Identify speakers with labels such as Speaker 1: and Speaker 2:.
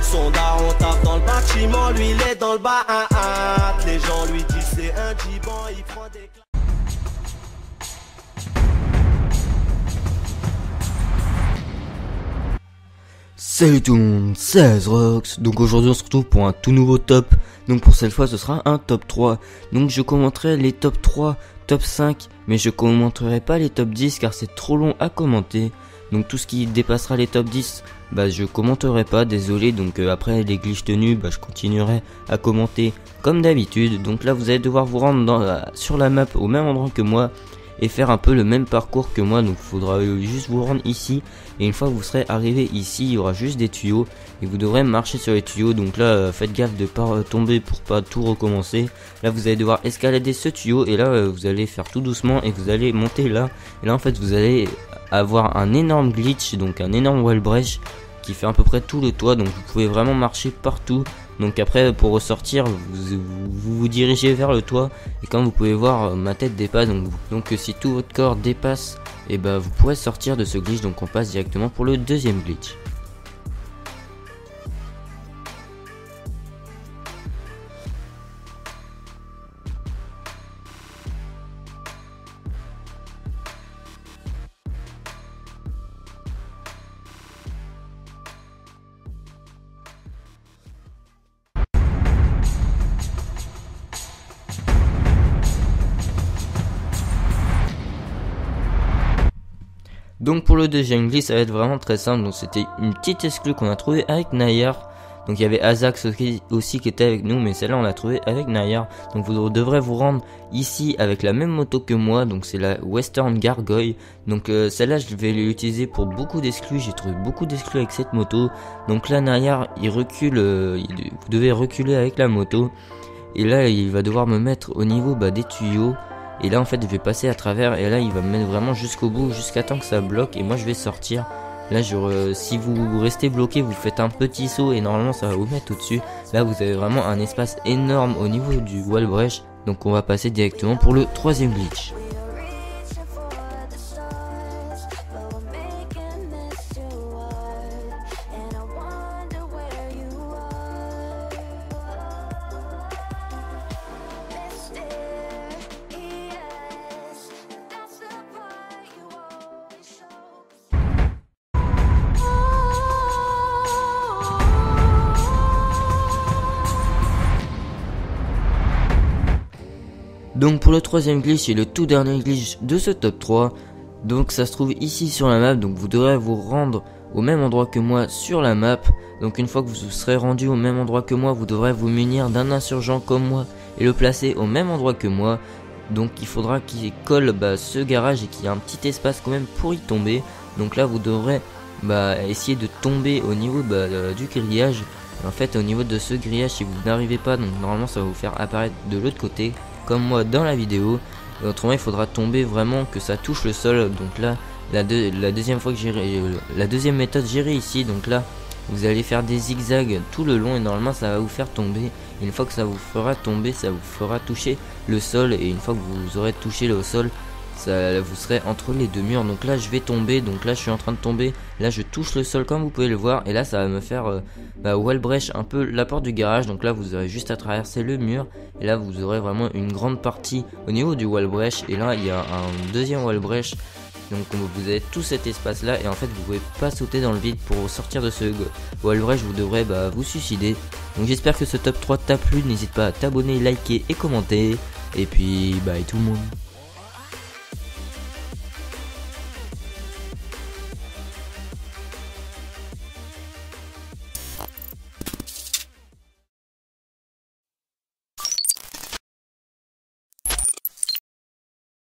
Speaker 1: Son daron tape dans le bâtiment, lui il est dans le bas. Les gens lui disent c'est un diban, il prend des...
Speaker 2: Salut tout le monde, c'est Azrox. Donc aujourd'hui on se retrouve pour un tout nouveau top. Donc pour cette fois ce sera un top 3. Donc je commenterai les top 3, top 5, mais je commenterai pas les top 10 car c'est trop long à commenter. Donc tout ce qui dépassera les top 10, je commenterai pas, désolé. Donc après les glitches tenus, je continuerai à commenter comme d'habitude. Donc là vous allez devoir vous rendre sur la map au même endroit que moi et faire un peu le même parcours que moi. Donc il faudra juste vous rendre ici, et une fois que vous serez arrivé ici, il y aura juste des tuyaux et vous devrez marcher sur les tuyaux. Donc là faites gaffe de pas tomber pour pas tout recommencer. Là vous allez devoir escalader ce tuyau, et là vous allez faire tout doucement et vous allez monter là, et là en fait vous allez avoir un énorme glitch, donc un énorme wall breach qui fait à peu près tout le toit. Donc vous pouvez vraiment marcher partout. Donc après pour ressortir vous dirigez vers le toit, et comme vous pouvez voir ma tête dépasse, donc si tout votre corps dépasse, et vous pourrez sortir de ce glitch. Donc on passe directement pour le deuxième glitch. Donc pour le deuxième glitch ça va être vraiment très simple. Donc c'était une petite exclue qu'on a trouvé avec Nayar. Donc il y avait Azax aussi qui était avec nous, mais celle-là on l'a trouvé avec Nayar. Donc vous devrez vous rendre ici avec la même moto que moi, donc c'est la Western Gargoyle. Donc celle-là je vais l'utiliser pour beaucoup d'exclus, j'ai trouvé beaucoup d'exclus avec cette moto. Donc là Nayar il recule, vous devez reculer avec la moto, et là il va devoir me mettre au niveau des tuyaux. Et là en fait je vais passer à travers, et là il va me mettre vraiment jusqu'au bout, jusqu'à temps que ça bloque, et moi je vais sortir. Là si vous restez bloqué, vous faites un petit saut et normalement ça va vous mettre au-dessus. Là vous avez vraiment un espace énorme au niveau du wall breach. Donc on va passer directement pour le troisième glitch. Donc pour le troisième glitch et le tout dernier glitch de ce top 3, donc ça se trouve ici sur la map. Donc vous devrez vous rendre au même endroit que moi sur la map. Donc une fois que vous serez rendu au même endroit que moi, vous devrez vous munir d'un insurgent comme moi et le placer au même endroit que moi. Donc il faudra qu'il colle ce garage et qu'il y ait un petit espace quand même pour y tomber. Donc là vous devrez essayer de tomber au niveau du grillage. En fait au niveau de ce grillage, si vous n'arrivez pas, donc normalement ça va vous faire apparaître de l'autre côté comme moi dans la vidéo. Et autrement il faudra tomber vraiment que ça touche le sol. Donc là la deuxième fois que la deuxième méthode j'irai ici. Donc là vous allez faire des zigzags tout le long, et normalement ça va vous faire tomber. Et une fois que ça vous fera tomber, ça vous fera toucher le sol, et une fois que vous aurez touché le sol, vous serez entre les deux murs. Donc là je vais tomber, donc là je suis en train de tomber, là je touche le sol comme vous pouvez le voir, et là ça va me faire wall breach un peu la porte du garage. Donc là vous aurez juste à traverser le mur, et là vous aurez vraiment une grande partie au niveau du wall breach. Et là il y a un deuxième wall breach, donc vous avez tout cet espace là, et en fait vous pouvez pas sauter dans le vide. Pour sortir de ce wall breach vous devrez vous suicider. Donc j'espère que ce top 3 t'a plu, n'hésite pas à t'abonner, liker et commenter, et puis bye tout le monde.